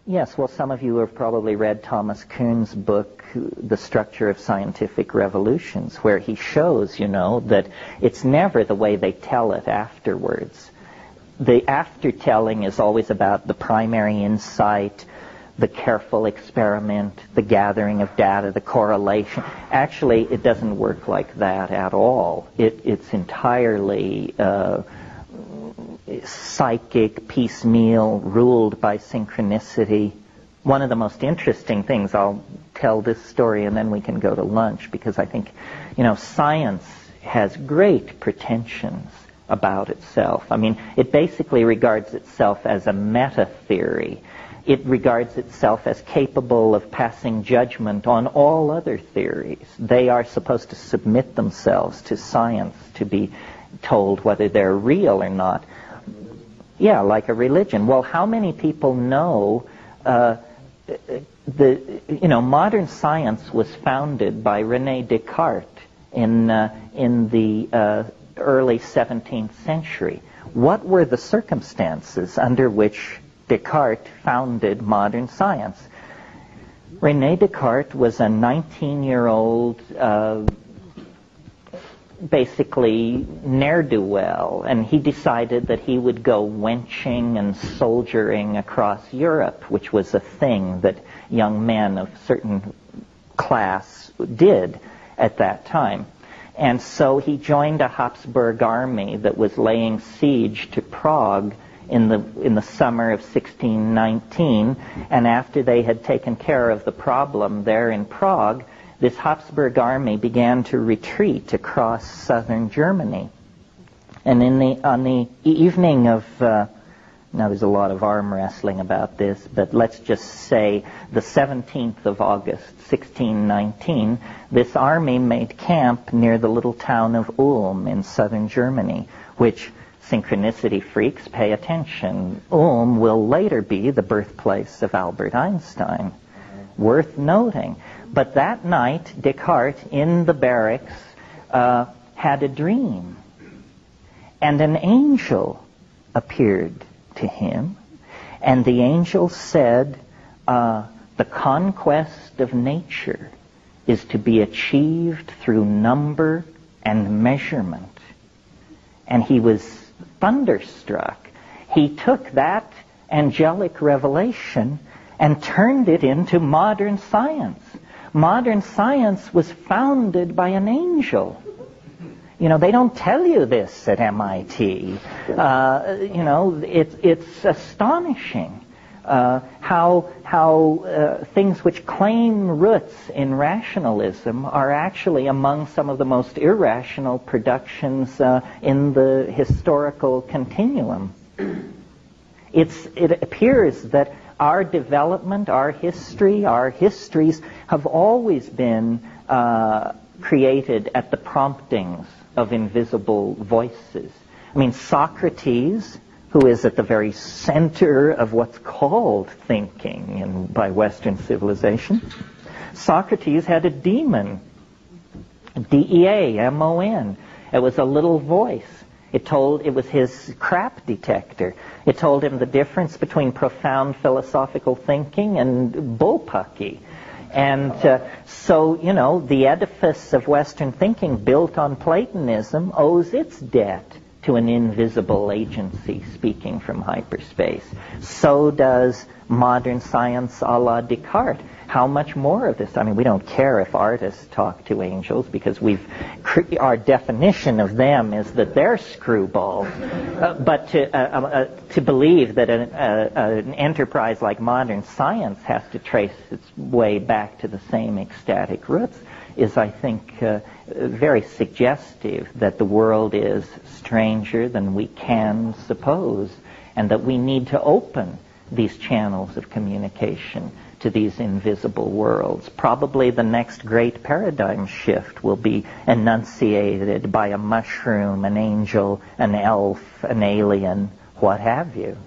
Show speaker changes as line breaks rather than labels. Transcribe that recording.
Yes, well, some of you have probably read Thomas Kuhn's book, The Structure of Scientific Revolutions, where he shows, that it's never the way they tell it afterwards. The aftertelling is always about the primary insight, the careful experiment, the gathering of data, the correlation. Actually, it doesn't work like that at all. It's entirely psychic, piecemeal, ruled by synchronicity. One of the most interesting things, I'll tell this story and then we can go to lunch, because I think, science has great pretensions about itself. I mean, it basically regards itself as a meta-theory. It regards itself as capable of passing judgment on all other theories. They are supposed to submit themselves to science to be told whether they're real or not. Yeah, like a religion. Well, how many people know modern science was founded by René Descartes in the early 17th century. What were the circumstances under which Descartes founded modern science? René Descartes was a 19-year-old basically ne'er-do-well, and he decided that he would go wenching and soldiering across Europe, which was a thing that young men of certain class did at that time. And so he joined a Habsburg army that was laying siege to Prague in the summer of 1619, and after they had taken care of the problem there in Prague, this Habsburg army began to retreat across southern Germany. And on the evening of, now there's a lot of arm wrestling about this, but let's just say the 17th of August, 1619, this army made camp near the little town of Ulm in southern Germany, which, synchronicity freaks, pay attention, Ulm will later be the birthplace of Albert Einstein. Worth noting. But that night, Descartes, in the barracks, had a dream. And an angel appeared to him. And the angel said, the conquest of nature is to be achieved through number and measurement. And he was thunderstruck. He took that angelic revelation and turned it into modern science. Modern science was founded by an angel. They don't tell you this at MIT. It's astonishing how things which claim roots in rationalism are actually among some of the most irrational productions in the historical continuum. It appears that our development, our history, our histories have always been created at the promptings of invisible voices. I mean, Socrates, who is at the very center of what's called thinking by Western civilization, Socrates had a demon, D-E-A-M-O-N. It was a little voice. It was his crap detector. It told him the difference between profound philosophical thinking and bullpucky. And so, the edifice of Western thinking built on Platonism owes its debt to an invisible agency speaking from hyperspace. So does modern science a la Descartes. How much more of this? I mean, we don't care if artists talk to angels because our definition of them is that they're screwballs. But to believe that an enterprise like modern science has to trace its way back to the same ecstatic roots is, I think, very suggestive that the world is stranger than we can suppose, and that we need to open these channels of communication to these invisible worlds. Probably the next great paradigm shift will be enunciated by a mushroom, an angel, an elf, an alien, what have you.